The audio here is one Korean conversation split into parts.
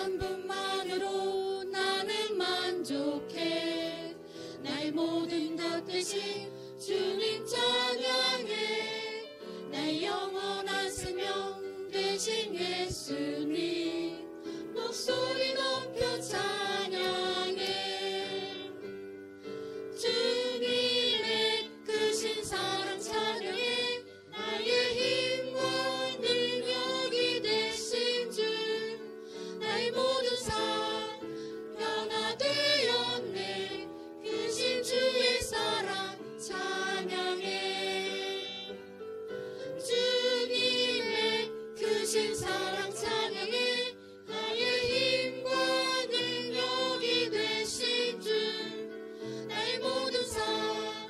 한 분만으로 나는 만족해. 나의 모든 것 대신 주님 찬양해. 나의 영원한 생명 대신 예수님 목소리 높여 찬양해. 주님의 크신 사랑 찬양해. 나의 힘과 능력이 되신 주 나의 모든 삶 변화되었네. 크신 주의 사랑 찬양해. 주님의 크신 사랑 찬양해. 나의 힘과 능력이 되신 주 나의 모든 삶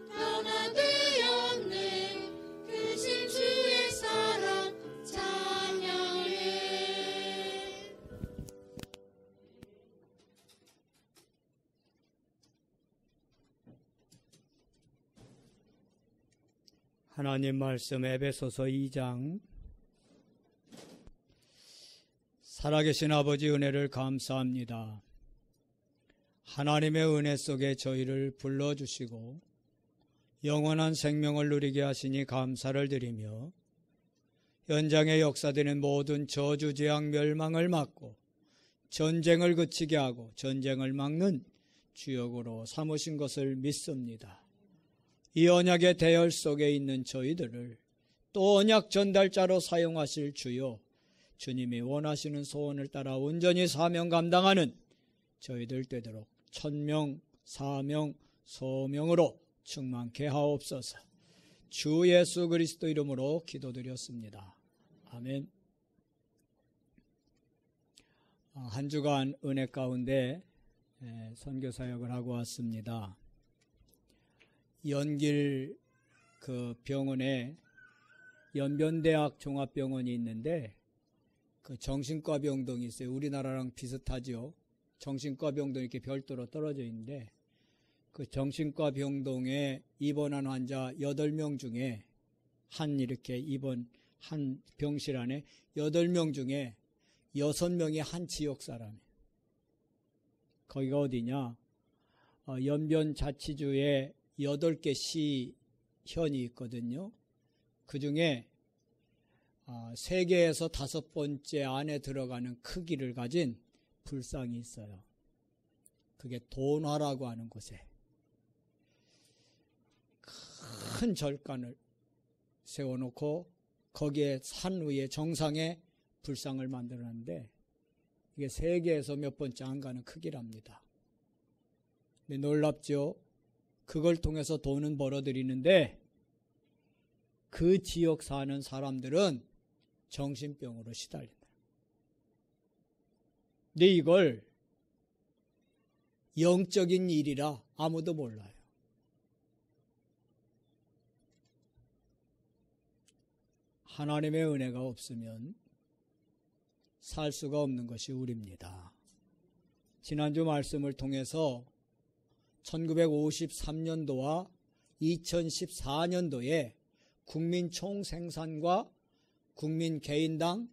변화되었네. 크신 주의 사랑 찬양해. 하나님 말씀 에베소서 2장. 살아계신 아버지 은혜를 감사합니다. 하나님의 은혜 속에 저희를 불러주시고 영원한 생명을 누리게 하시니 감사를 드리며 현장에 역사되는 모든 저주, 재앙, 멸망을 막고 전쟁을 그치게 하고 전쟁을 막는 주역으로 삼으신 것을 믿습니다. 이 언약의 대열 속에 있는 저희들을 또 언약 전달자로 사용하실 주여, 주님이 원하시는 소원을 따라 온전히 사명 감당하는 저희들 되도록 천명, 사명, 소명으로 충만케 하옵소서. 주 예수 그리스도 이름으로 기도드렸습니다. 아멘. 한 주간 은혜 가운데 선교사역을 하고 왔습니다. 연길 그 병원에 연변대학 종합병원이 있는데 그 정신과 병동이 있어요. 우리나라랑 비슷하죠. 정신과 병동이 이렇게 별도로 떨어져 있는데 그 정신과 병동에 입원한 환자 8명 중에 이렇게 입원 한 병실 안에 8명 중에 6명이 한 지역 사람이에요. 거기가 어디냐? 연변자치주에 8개 시현이 있거든요. 그 중에 세계에서 5번째 안에 들어가는 크기를 가진 불상이 있어요. 그게 돈화라고 하는 곳에 큰 절간을 세워놓고 거기에 산 위에 정상에 불상을 만들었는데 이게 세계에서 몇 번째 안 가는 크기랍니다. 근데 놀랍죠? 그걸 통해서 돈은 벌어들이는데 그 지역 사는 사람들은 정신병으로 시달린다. 근데 이걸 영적인 일이라 아무도 몰라요. 하나님의 은혜가 없으면 살 수가 없는 것이 우리입니다. 지난주 말씀을 통해서 1953년도와 2014년도에 국민 총생산과 국민 개인당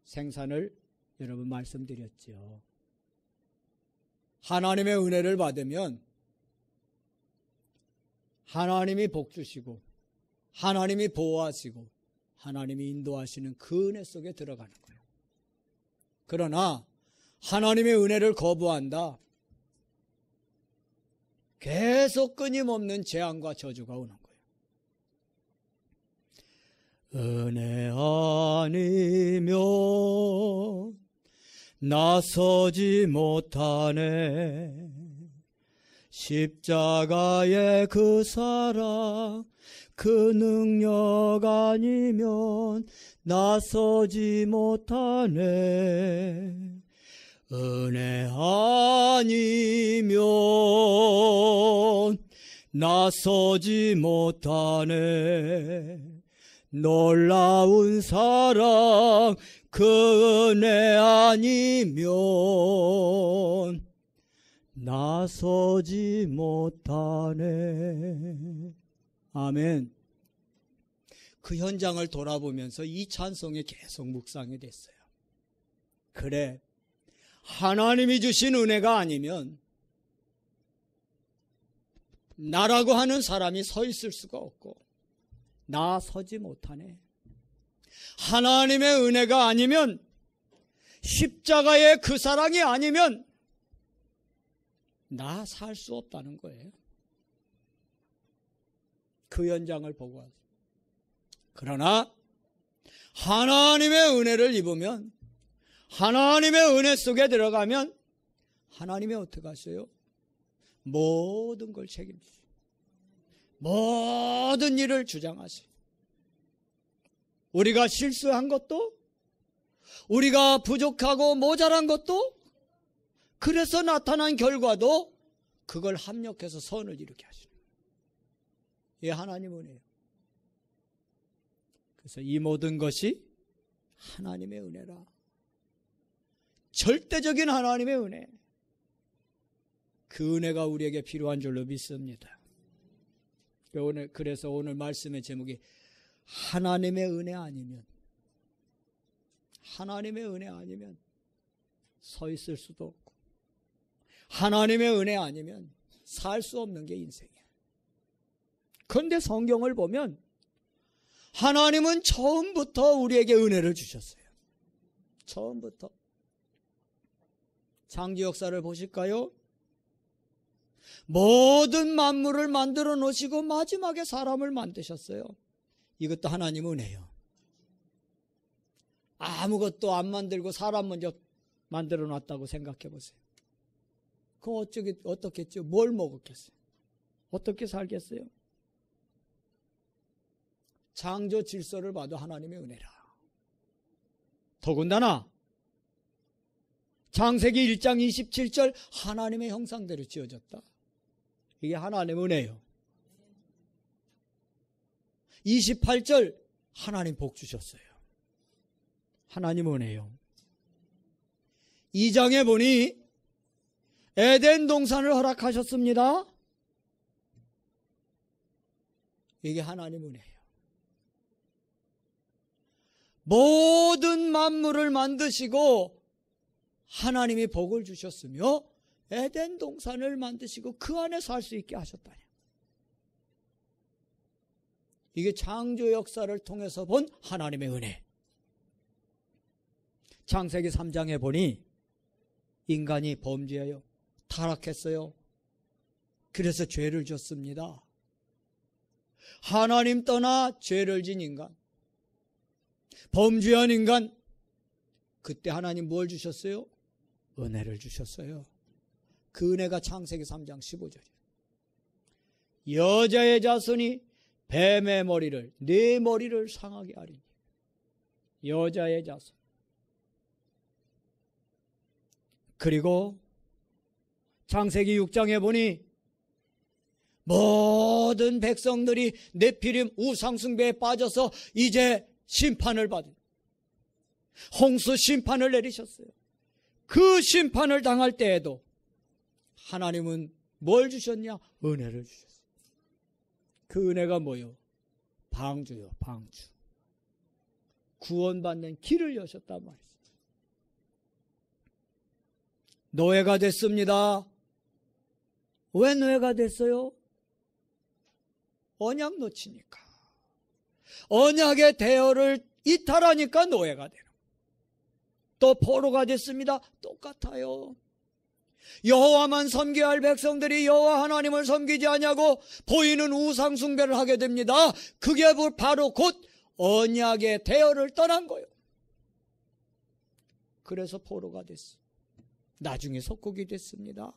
생산을 여러분 말씀드렸죠. 하나님의 은혜를 받으면 하나님이 복 주시고 하나님이 보호하시고 하나님이 인도하시는 그 은혜 속에 들어가는 거예요. 그러나 하나님의 은혜를 거부한다. 계속 끊임없는 재앙과 저주가 오는 거예요. 은혜 아니면 나서지 못하네. 십자가의 그 사랑 그 능력 아니면 나서지 못하네. 은혜 아니면 나서지 못하네. 놀라운 사랑 그 은혜 아니면 나서지 못하네. 아멘. 그 현장을 돌아보면서 이 찬송이 계속 묵상이 됐어요. 그래, 하나님이 주신 은혜가 아니면 나라고 하는 사람이 서 있을 수가 없고 나 서지 못하네. 하나님의 은혜가 아니면, 십자가의 그 사랑이 아니면 나 살 수 없다는 거예요. 그 현장을 보고 하세요. 그러나 하나님의 은혜를 입으면, 하나님의 은혜 속에 들어가면 하나님이 어떻게 하세요? 모든 걸 책임지세요. 모든 일을 주장하세요. 우리가 실수한 것도, 우리가 부족하고 모자란 것도, 그래서 나타난 결과도 그걸 합력해서 선을 이루게 하시는 거예요. 이게 하나님 은혜예요. 그래서 이 모든 것이 하나님의 은혜라. 절대적인 하나님의 은혜. 그 은혜가 우리에게 필요한 줄로 믿습니다. 그래서 오늘 말씀의 제목이 하나님의 은혜 아니면, 하나님의 은혜 아니면 서 있을 수도 없고, 하나님의 은혜 아니면 살 수 없는 게 인생이야. 그런데 성경을 보면 하나님은 처음부터 우리에게 은혜를 주셨어요. 처음부터. 창조 역사를 보실까요? 모든 만물을 만들어 놓으시고 마지막에 사람을 만드셨어요. 이것도 하나님 은혜예요. 아무것도 안 만들고 사람 먼저 만들어 놨다고 생각해 보세요. 그럼 어떻겠죠? 뭘 먹었겠어요? 어떻게 살겠어요? 창조 질서를 봐도 하나님의 은혜라. 더군다나 창세기 1장 27절 하나님의 형상대로 지어졌다. 이게 하나님의 은혜예요. 28절 하나님 복 주셨어요. 하나님 은혜예요. 2장에 보니 에덴 동산을 허락하셨습니다. 이게 하나님 은혜예요. 모든 만물을 만드시고 하나님이 복을 주셨으며 에덴 동산을 만드시고 그 안에 살 수 있게 하셨다니. 이게 창조 역사를 통해서 본 하나님의 은혜. 창세기 3장에 보니 인간이 범죄하여 타락했어요. 그래서 죄를 졌습니다. 하나님 떠나 죄를 진 인간, 범죄한 인간, 그때 하나님 뭘 주셨어요? 은혜를 주셨어요. 그 은혜가 창세기 3장 15절이에요. 여자의 자손이 뱀의 머리를, 네 머리를 상하게 하리니. 여자의 자손. 그리고 창세기 6장에 보니 모든 백성들이 네피림 우상숭배에 빠져서 이제 심판을 받은, 홍수 심판을 내리셨어요. 그 심판을 당할 때에도 하나님은 뭘 주셨냐? 은혜를 주셨어요. 그 은혜가 뭐요? 방주요, 방주. 구원받는 길을 여셨단 말이죠. 노예가 됐습니다. 왜 노예가 됐어요? 언약 놓치니까. 언약의 대열을 이탈하니까 노예가 되는. 또 포로가 됐습니다. 똑같아요. 여호와만 섬겨야 할 백성들이 여호와 하나님을 섬기지 않냐고 보이는 우상 숭배를 하게 됩니다. 그게 바로 곧 언약의 대열을 떠난 거예요. 그래서 포로가 됐어요. 나중에 속국이 됐습니다.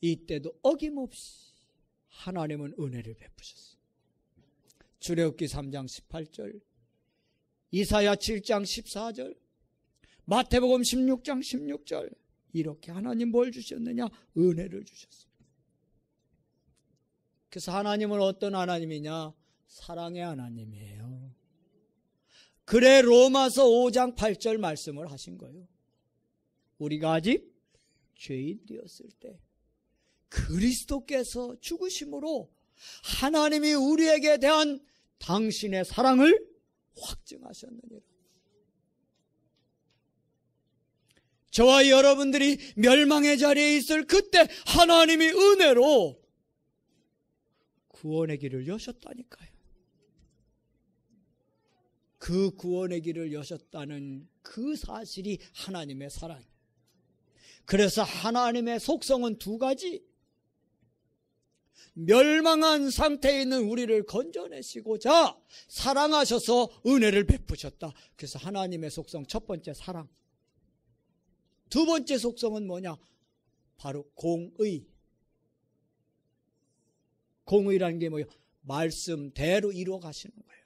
이때도 어김없이 하나님은 은혜를 베푸셨어요. 출애굽기 3장 18절, 이사야 7장 14절, 마태복음 16장 16절, 이렇게 하나님 뭘 주셨느냐? 은혜를 주셨어요. 그래서 하나님은 어떤 하나님이냐? 사랑의 하나님이에요. 그래 로마서 5장 8절 말씀을 하신 거예요. 우리가 아직 죄인 되었을 때 그리스도께서 죽으심으로 하나님이 우리에게 대한 당신의 사랑을 확증하셨느니라. 저와 여러분들이 멸망의 자리에 있을 그때 하나님이 은혜로 구원의 길을 여셨다니까요. 그 구원의 길을 여셨다는 그 사실이 하나님의 사랑이에요. 그래서 하나님의 속성은 두 가지. 멸망한 상태에 있는 우리를 건져내시고자 사랑하셔서 은혜를 베푸셨다. 그래서 하나님의 속성 첫 번째 사랑. 두 번째 속성은 뭐냐? 바로 공의. 공의라는 게 뭐예요? 말씀대로 이루어 가시는 거예요.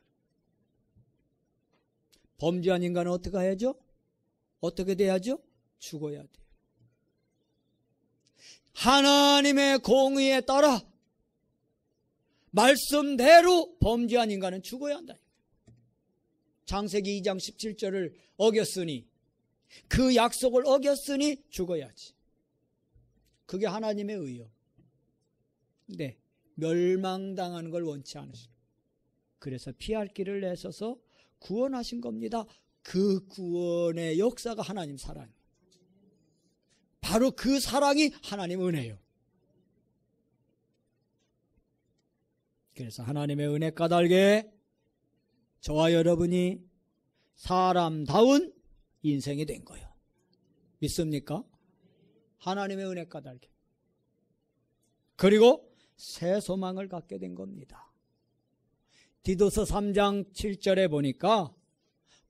범죄한 인간은 어떻게 해야죠? 어떻게 돼야죠? 죽어야 돼요. 하나님의 공의에 따라 말씀대로 범죄한 인간은 죽어야 한다. 창세기 2장 17절을 어겼으니, 그 약속을 어겼으니 죽어야지. 그게 하나님의 의요. 근데 멸망당하는 걸 원치 않으시고, 그래서 피할 길을 내셔서 구원하신 겁니다. 그 구원의 역사가 하나님 사랑이에요. 바로 그 사랑이 하나님 은혜예요. 그래서 하나님의 은혜 까닭에 저와 여러분이 사람다운 인생이 된 거예요. 믿습니까? 하나님의 은혜 까닭에. 그리고 새 소망을 갖게 된 겁니다. 디도서 3장 7절에 보니까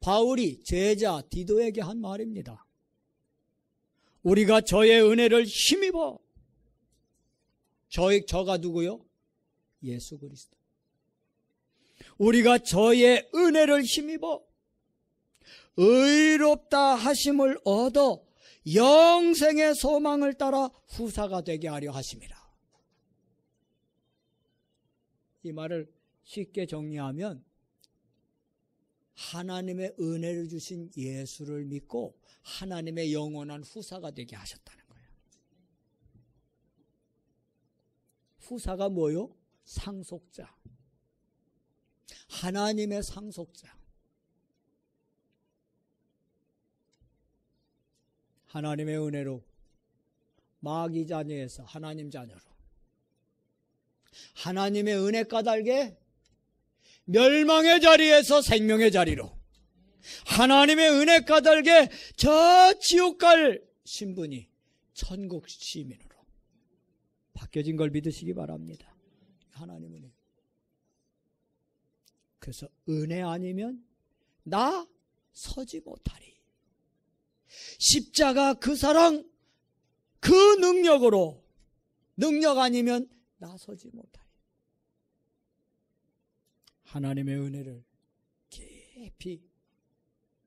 바울이 제자 디도에게 한 말입니다. 우리가 저의 은혜를 힘입어. 저가 누구요? 예수 그리스도. 우리가 저의 은혜를 힘입어 의롭다 하심을 얻어 영생의 소망을 따라 후사가 되게 하려 하심이라. 이 말을 쉽게 정리하면 하나님의 은혜를 주신 예수를 믿고 하나님의 영원한 후사가 되게 하셨다는 거예요. 후사가 뭐요? 상속자. 하나님의 상속자. 하나님의 은혜로 마귀 자녀에서 하나님 자녀로, 하나님의 은혜 까닭에 멸망의 자리에서 생명의 자리로, 하나님의 은혜 까닭에 저 지옥 갈 신분이 천국 시민으로 바뀌어진 걸 믿으시기 바랍니다. 하나님 은혜. 그래서 은혜 아니면 나 서지 못하리. 십자가 그 사랑, 그 능력으로, 능력 아니면 나 서지 못하리. 하나님의 은혜를 깊이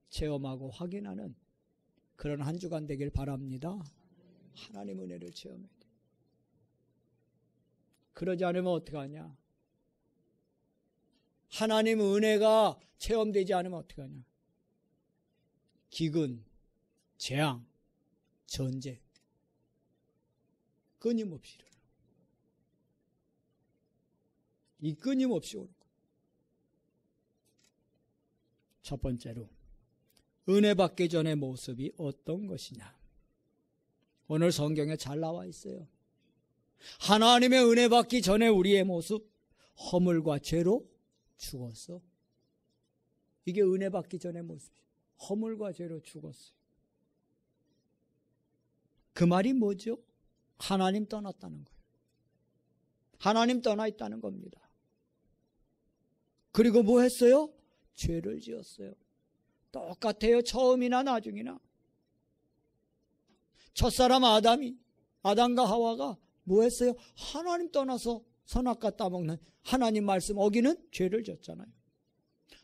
체험하고 확인하는 그런 한 주간 되길 바랍니다. 하나님 은혜를 체험해야 돼. 그러지 않으면 어떡하냐? 하나님 은혜가 체험되지 않으면 어떡하냐? 기근, 재앙, 전쟁 끊임없이 일어나. 이 끊임없이 오는 것. 첫 번째로 은혜 받기 전의 모습이 어떤 것이냐? 오늘 성경에 잘 나와 있어요. 하나님의 은혜 받기 전에 우리의 모습, 허물과 죄로 죽었어. 이게 은혜 받기 전의 모습이에요. 허물과 죄로 죽었어요. 그 말이 뭐죠? 하나님 떠났다는 거예요. 하나님 떠나 있다는 겁니다. 그리고 뭐 했어요? 죄를 지었어요. 똑같아요. 처음이나 나중이나. 첫사람 아담과 하와가 뭐 했어요? 하나님 떠나서 선악과 따먹는 하나님 말씀 어기는 죄를 졌잖아요.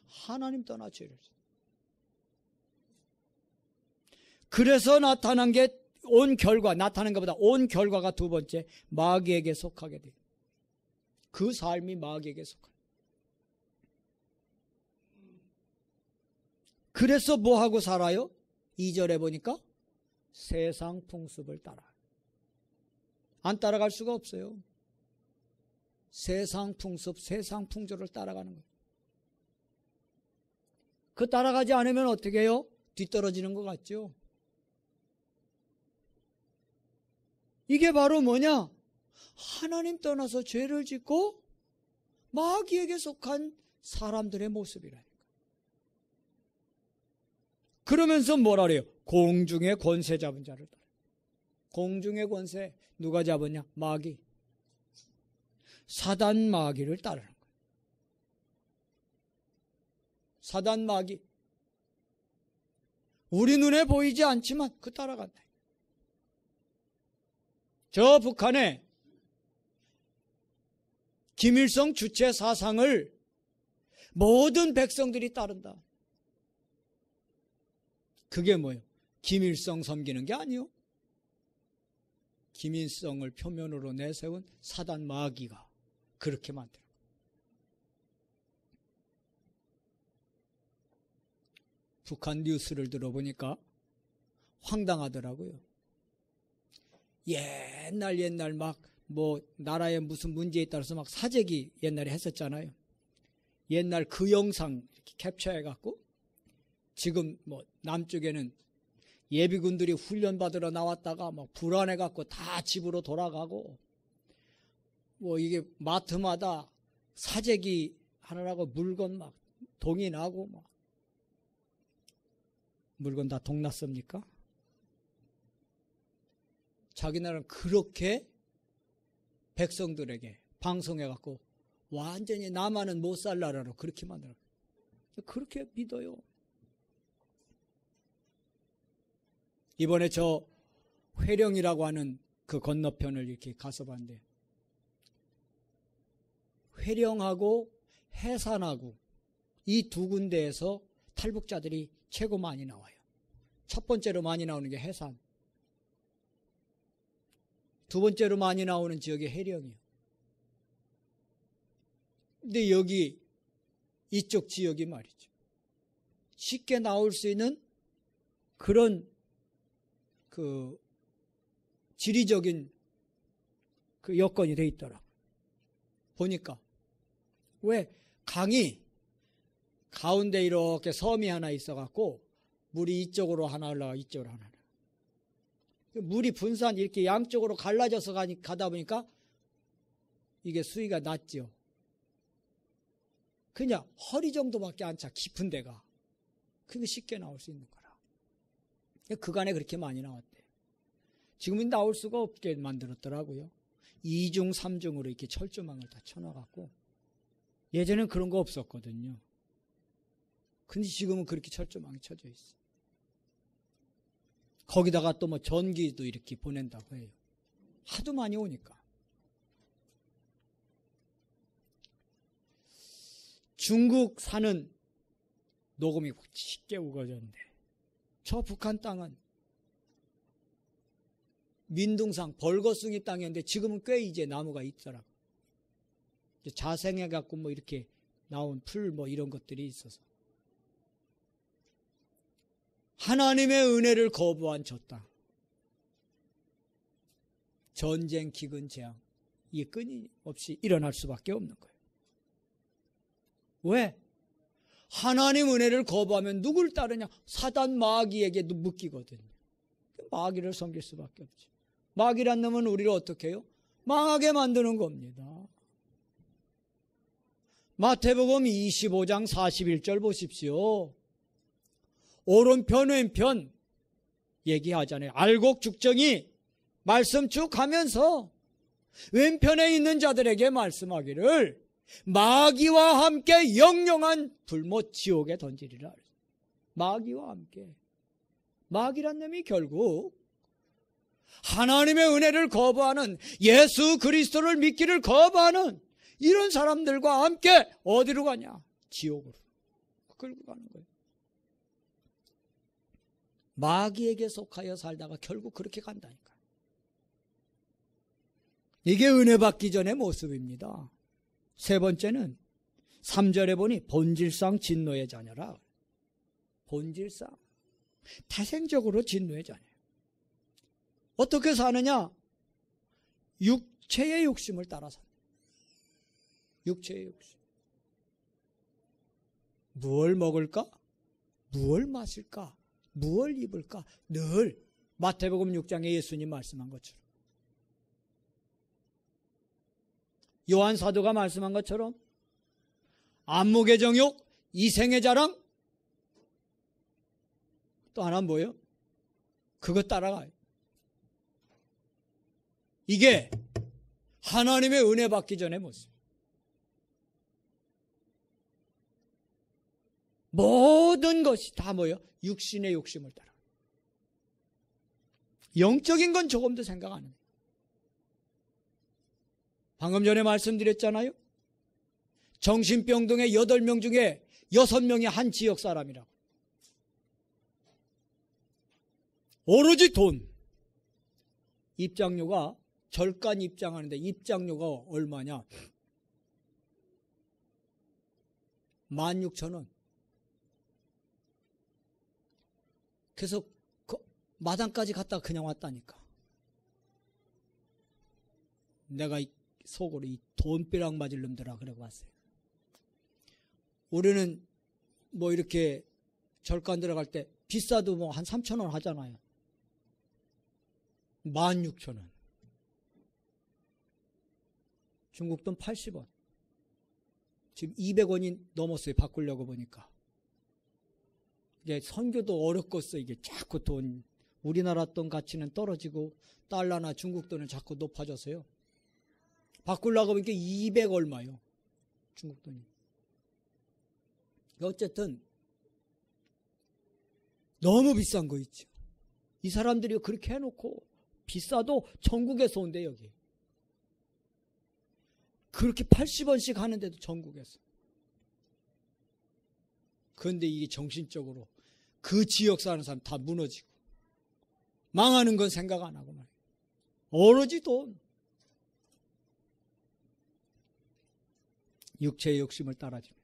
하나님 떠나 죄를 졌어요. 그래서 나타난 게 온 결과, 나타난 것보다 온 결과가 두 번째, 마귀에게 속하게 돼요. 그 삶이 마귀에게 속하게. 그래서 뭐하고 살아요? 2절에 보니까 세상 풍습을 따라. 안 따라갈 수가 없어요. 세상 풍습, 세상 풍조를 따라가는 거예요. 그 따라가지 않으면 어떻게 해요? 뒤떨어지는 것 같죠? 이게 바로 뭐냐? 하나님 떠나서 죄를 짓고 마귀에게 속한 사람들의 모습이라니까. 그러면서 뭐라 그래요? 공중의 권세 잡은 자를 따라. 공중의 권세 누가 잡았냐? 마귀. 사단 마귀를 따르는 거예요. 사단 마귀. 우리 눈에 보이지 않지만 그 따라간다. 저 북한에 김일성 주체 사상을 모든 백성들이 따른다. 그게 뭐예요? 김일성 섬기는 게 아니요. 김일성을 표면으로 내세운 사단 마귀가 그렇게 만들어. 북한 뉴스를 들어보니까 황당하더라고요. 옛날 막 뭐 나라에 무슨 문제에 따라서 막 사재기 옛날에 했었잖아요. 옛날 그 영상 이렇게 캡처해갖고 지금 뭐 남쪽에는 예비군들이 훈련받으러 나왔다가 막 불안해갖고 다 집으로 돌아가고 뭐 이게 마트마다 사재기 하느라고 물건 막 동이 나고 막 물건 다 동났습니까? 자기 나라는 그렇게 백성들에게 방송해갖고 완전히 나만은 못 살 나라로 그렇게 만들어. 그렇게 믿어요. 이번에 저 회령이라고 하는 그 건너편을 이렇게 가서 봤는데 회령하고 해산하고 이 두 군데에서 탈북자들이 최고 많이 나와요. 첫 번째로 많이 나오는 게 해산. 두 번째로 많이 나오는 지역이 해령이에요. 근데 여기 이쪽 지역이 말이죠. 쉽게 나올 수 있는 그런 그 지리적인 그 여건이 돼 있더라고요. 보니까 왜 강이 가운데 이렇게 섬이 하나 있어갖고 물이 이쪽으로 하나 올라가 이쪽으로 하나. 물이 분산 이렇게 양쪽으로 갈라져서 가다 보니까 이게 수위가 낮죠. 그냥 허리 정도밖에 안 차, 깊은 데가. 그게 쉽게 나올 수 있는 거라. 그간에 그렇게 많이 나왔대요. 지금은 나올 수가 없게 만들었더라고요. 2중, 3중으로 이렇게 철조망을 다 쳐놔갖고. 예전엔 그런 거 없었거든요. 근데 지금은 그렇게 철조망이 쳐져 있어. 거기다가 또 뭐 전기도 이렇게 보낸다고 해요. 하도 많이 오니까. 중국 산은 녹음이 쉽게 우거졌는데 저 북한 땅은 민둥상 벌거숭이 땅이었는데 지금은 꽤 이제 나무가 있더라고. 자생해갖고 뭐 이렇게 나온 풀 뭐 이런 것들이 있어서. 하나님의 은혜를 거부한 저 땅. 전쟁, 기근, 재앙. 이게 끊임없이 일어날 수밖에 없는 거예요. 왜? 하나님 은혜를 거부하면 누굴 따르냐? 사단 마귀에게 묶이거든요. 마귀를 섬길 수밖에 없죠. 마귀란 놈은 우리를 어떻게 해요? 망하게 만드는 겁니다. 마태복음 25장 41절 보십시오. 오른편 왼편 얘기하잖아요. 알곡 죽정이 말씀 쭉 가면서 왼편에 있는 자들에게 말씀하기를 마귀와 함께 영영한 불못 지옥에 던지리라. 마귀와 함께. 마귀란 놈이 결국 하나님의 은혜를 거부하는, 예수 그리스도를 믿기를 거부하는 이런 사람들과 함께 어디로 가냐? 지옥으로 끌고 가는 거예요. 마귀에게 속하여 살다가 결국 그렇게 간다니까. 이게 은혜 받기 전의 모습입니다. 세 번째는 3절에 보니 본질상 진노의 자녀라. 본질상 태생적으로 진노의 자녀. 어떻게 사느냐? 육체의 욕심을 따라 산다. 육체의 욕심. 무엇을 먹을까? 무엇을 마실까? 무엇을 입을까? 늘 마태복음 6장에 예수님 말씀한 것처럼 요한 사도가 말씀한 것처럼 안목의 정욕, 이생의 자랑, 또 하나는 뭐예요? 그거 따라가요. 이게 하나님의 은혜 받기 전의 모습. 모든 것이 다 뭐예요? 육신의 욕심을 따라. 영적인 건 조금도 생각 안 해요. 방금 전에 말씀드렸잖아요. 정신병동의 8명 중에 6명이 한 지역 사람이라고. 오로지 돈. 입장료가, 절간 입장하는데 입장료가 얼마냐? 16,000원. 그래서 마당까지 갔다가 그냥 왔다니까. 내가 속으로 이 돈벼락 맞을 놈들아 그러고 왔어요. 우리는 뭐 이렇게 절간 들어갈 때 비싸도 뭐 한 3,000원 하잖아요. 16,000원. 중국 돈 80원. 지금 200원이 넘었어요. 바꾸려고 보니까. 이제 선교도 어렵겠어. 이게 자꾸 돈, 우리나라 돈 가치는 떨어지고 달러나 중국 돈은 자꾸 높아져서요. 바꾸려고 보니까 200 얼마요. 중국 돈이. 어쨌든 너무 비싼 거 있죠. 이 사람들이 그렇게 해놓고 비싸도 전국에서 온대 여기. 그렇게 80원씩 하는데도 전국에서. 그런데 이게 정신적으로 그 지역 사는 사람 다 무너지고 망하는 건 생각 안 하고 말이에요. 오로지 돈. 육체의 욕심을 따라주는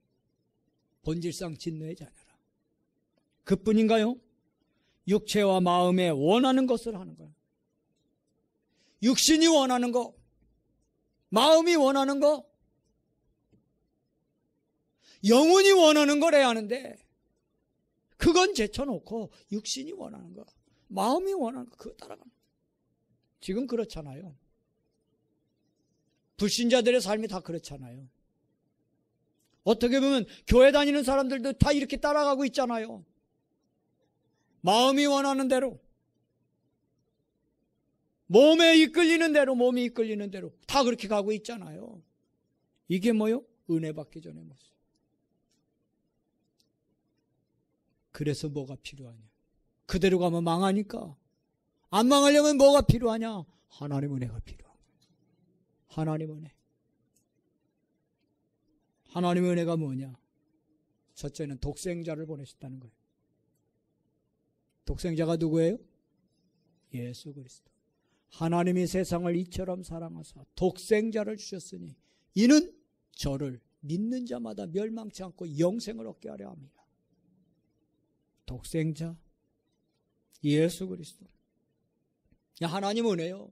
본질상 진노의 자녀라. 그뿐인가요? 육체와 마음에 원하는 것을 하는 거예요. 육신이 원하는 거, 마음이 원하는 거, 영혼이 원하는 걸 해야 하는데 그건 제쳐놓고 육신이 원하는 거, 마음이 원하는 거 그거 따라가는 거예요. 지금 그렇잖아요. 불신자들의 삶이 다 그렇잖아요. 어떻게 보면 교회 다니는 사람들도 다 이렇게 따라가고 있잖아요. 마음이 원하는 대로, 몸에 이끌리는 대로, 몸이 이끌리는 대로 다 그렇게 가고 있잖아요. 이게 뭐요? 은혜 받기 전의 모습. 그래서 뭐가 필요하냐? 그대로 가면 망하니까. 안 망하려면 뭐가 필요하냐? 하나님 은혜가 필요하고. 하나님 은혜. 하나님의 은혜가 뭐냐? 첫째는 독생자를 보내셨다는 거예요. 독생자가 누구예요? 예수 그리스도. 하나님이 세상을 이처럼 사랑하사 독생자를 주셨으니 이는 저를 믿는 자마다 멸망치 않고 영생을 얻게 하려 합니다. 독생자 예수 그리스도. 하나님 은혜요.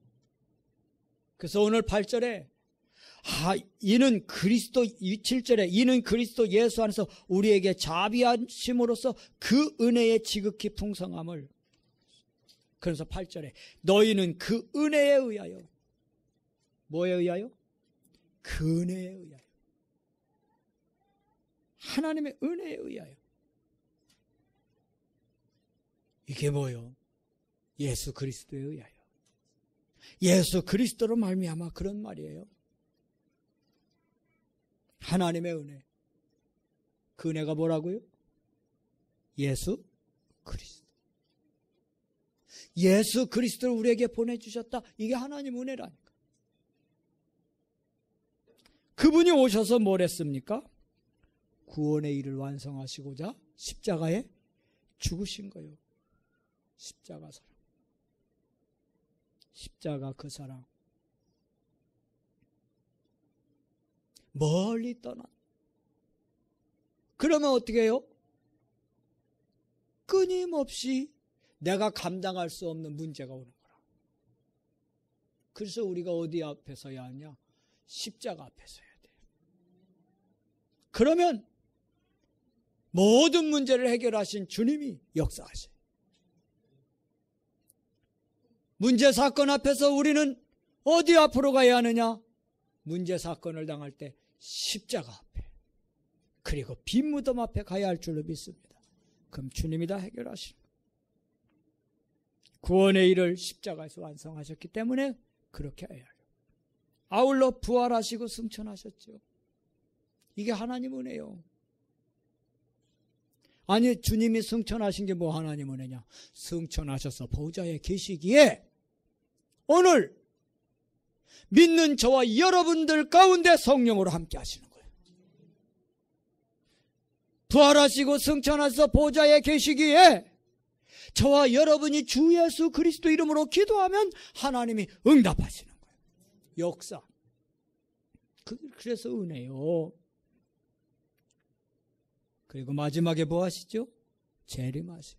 그래서 오늘 8절에 이는 그리스도, 7절에 이는 그리스도 예수 안에서 우리에게 자비하심으로써 그 은혜의 지극히 풍성함을. 그래서 8절에 너희는 그 은혜에 의하여, 뭐에 의하여? 그 은혜에 의하여, 하나님의 은혜에 의하여. 이게 뭐요? 예수 그리스도에 의하여. 예수 그리스도로 말미암아 그런 말이에요. 하나님의 은혜. 그 은혜가 뭐라고요? 예수 그리스도. 예수 그리스도를 우리에게 보내주셨다. 이게 하나님 은혜라니까. 그분이 오셔서 뭘 했습니까? 구원의 일을 완성하시고자 십자가에 죽으신 거예요. 십자가 사랑. 십자가 그 사랑. 멀리 떠난. 그러면 어떻게 해요? 끊임없이 내가 감당할 수 없는 문제가 오는 거라. 그래서 우리가 어디 앞에 서야 하냐? 십자가 앞에 서야 돼요. 그러면 모든 문제를 해결하신 주님이 역사하셔요. 문제 사건 앞에서 우리는 어디 앞으로 가야 하느냐? 문제 사건을 당할 때 십자가 앞에 그리고 빈 무덤 앞에 가야 할 줄로 믿습니다. 그럼 주님이 다 해결하시는 거예요. 구원의 일을 십자가에서 완성하셨기 때문에 그렇게 해야 해요. 아울러 부활하시고 승천하셨죠. 이게 하나님 은혜요. 아니 주님이 승천하신 게 뭐 하나님 은혜냐. 승천하셔서 보좌에 계시기에 오늘 믿는 저와 여러분들 가운데 성령으로 함께 하시는 거예요. 부활하시고 승천하셔서 보좌에 계시기에 저와 여러분이 주 예수 그리스도 이름으로 기도하면 하나님이 응답하시는 거예요. 역사. 그래서 은혜요. 그리고 마지막에 뭐 하시죠? 재림하시죠.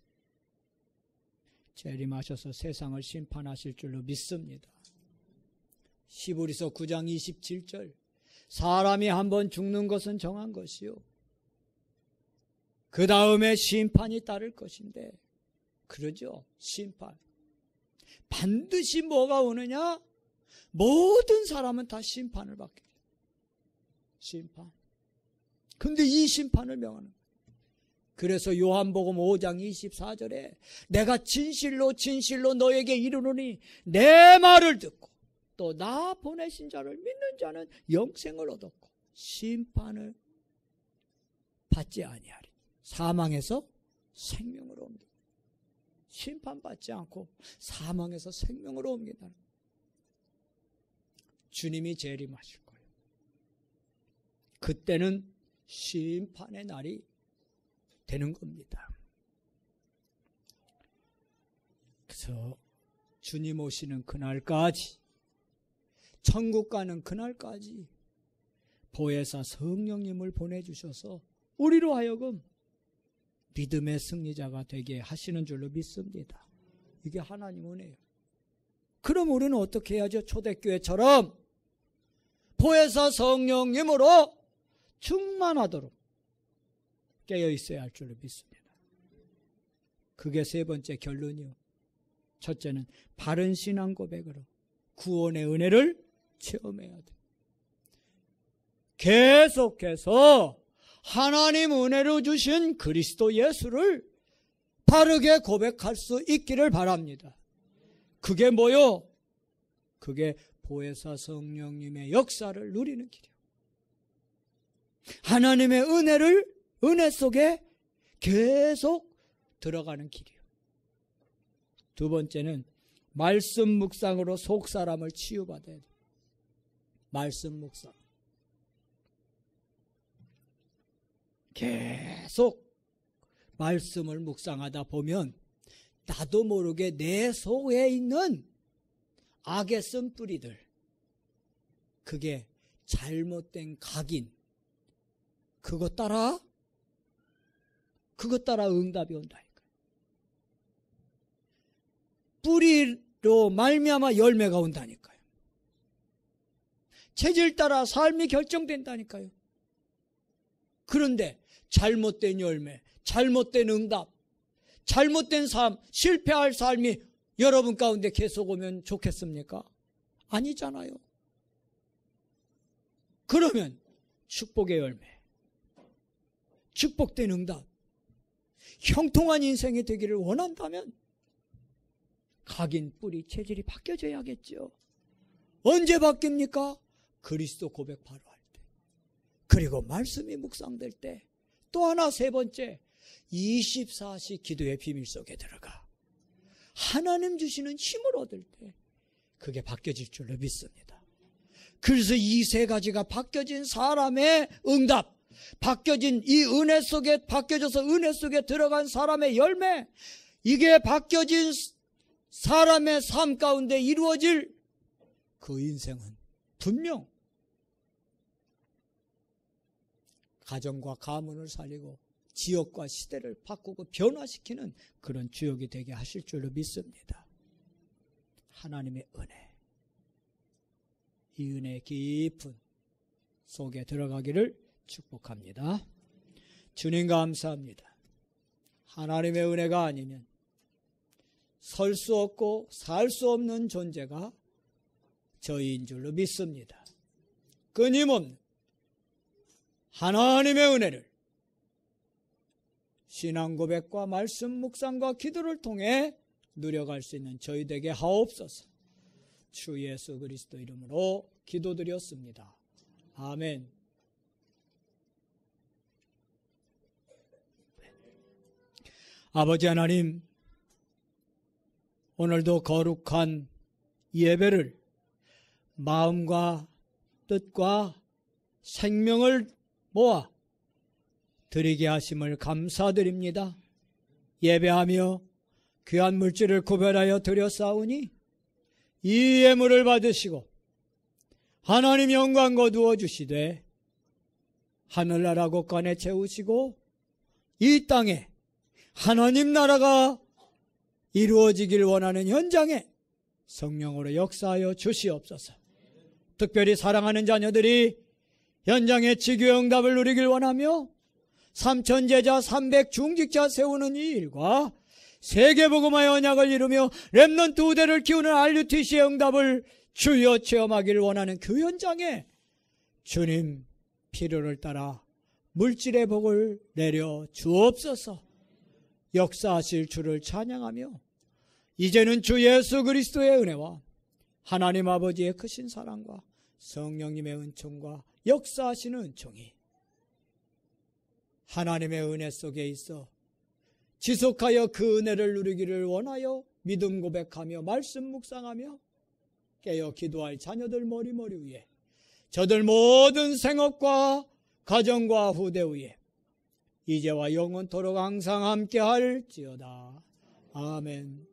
재림하셔서 세상을 심판하실 줄로 믿습니다. 히브리서 9장 27절 사람이 한번 죽는 것은 정한 것이요 그 다음에 심판이 따를 것인데 그러죠. 심판. 반드시 뭐가 오느냐? 모든 사람은 다 심판을 받게 돼요. 심판. 근데 이 심판을 명하는 거예요. 그래서 요한복음 5장 24절에 내가 진실로 진실로 너에게 이르노니 내 말을 듣고 또 나 보내신 자를 믿는 자는 영생을 얻었고 심판을 받지 아니하리. 사망에서 생명으로 옮긴다. 심판받지 않고 사망에서 생명으로 옮긴다는 거예요. 주님이 재림하실 거예요. 그때는 심판의 날이 되는 겁니다. 그래서 주님 오시는 그날까지 천국 가는 그날까지 보혜사 성령님을 보내주셔서 우리로 하여금 믿음의 승리자가 되게 하시는 줄로 믿습니다. 이게 하나님 은혜예요. 그럼 우리는 어떻게 해야죠? 초대교회처럼 보혜사 성령님으로 충만하도록 깨어 있어야 할 줄로 믿습니다. 그게 세 번째 결론이요. 첫째는 바른 신앙 고백으로 구원의 은혜를 체험해야 돼. 계속해서 하나님 은혜로 주신 그리스도 예수를 바르게 고백할 수 있기를 바랍니다. 그게 뭐요? 그게 보혜사 성령님의 역사를 누리는 길이요. 하나님의 은혜 속에 계속 들어가는 길이요. 두 번째는 말씀 묵상으로 속 사람을 치유받아야 돼요. 말씀 묵상. 계속 말씀을 묵상하다 보면 나도 모르게 내 속에 있는 악의 쓴뿌리들, 그게 잘못된 각인, 그것 따라 응답이 온다니까요. 뿌리로 말미암아 열매가 온다니까요. 체질 따라 삶이 결정된다니까요. 그런데 잘못된 열매, 잘못된 응답, 잘못된 삶, 실패할 삶이 여러분 가운데 계속 오면 좋겠습니까? 아니잖아요. 그러면 축복의 열매, 축복된 응답, 형통한 인생이 되기를 원한다면 각인, 뿌리, 체질이 바뀌어져야겠죠. 언제 바뀝니까? 그리스도 고백 바로 할 때. 그리고 말씀이 묵상될 때. 또 하나 세 번째, 24시 기도의 비밀 속에 들어가 하나님 주시는 힘을 얻을 때 그게 바뀌어질 줄로 믿습니다. 그래서 이 세 가지가 바뀌어진 사람의 응답, 바뀌어진 이 은혜 속에, 바뀌어져서 은혜 속에 들어간 사람의 열매, 이게 바뀌어진 사람의 삶 가운데 이루어질 그 인생은 분명 가정과 가문을 살리고 지역과 시대를 바꾸고 변화시키는 그런 주역이 되게 하실 줄로 믿습니다. 하나님의 은혜, 이 은혜 깊은 속에 들어가기를 축복합니다. 주님 감사합니다. 하나님의 은혜가 아니면 설 수 없고 살 수 없는 존재가 저희인 줄로 믿습니다. 끊임없는 하나님의 은혜를 신앙 고백과 말씀 묵상과 기도를 통해 누려갈 수 있는 저희 되게 하옵소서. 주 예수 그리스도 이름으로 기도드렸습니다. 아멘. 아버지 하나님, 오늘도 거룩한 예배를 마음과 뜻과 생명을 모아 드리게 하심을 감사드립니다. 예배하며 귀한 물질을 구별하여 드렸사오니 이 예물을 받으시고 하나님 영광 거두어 주시되 하늘나라 곳간에 채우시고 이 땅에 하나님 나라가 이루어지길 원하는 현장에 성령으로 역사하여 주시옵소서. 특별히 사랑하는 자녀들이 현장의 지교의 응답을 누리길 원하며 3,000제자 300중직자 세우는 이 일과 세계복음화의 언약을 이루며 렘넌트 후대를 키우는 RUTC의 응답을 주여 체험하기를 원하는 그 현장에 주님 필요를 따라 물질의 복을 내려 주옵소서. 역사하실 주를 찬양하며 이제는 주 예수 그리스도의 은혜와 하나님 아버지의 크신 사랑과 성령님의 은총과 역사하시는 은총이 하나님의 은혜 속에 있어 지속하여 그 은혜를 누리기를 원하여 믿음 고백하며 말씀 묵상하며 깨어 기도할 자녀들 머리 위에 저들 모든 생업과 가정과 후대 위에 이제와 영원토록 항상 함께 할지어다. 아멘.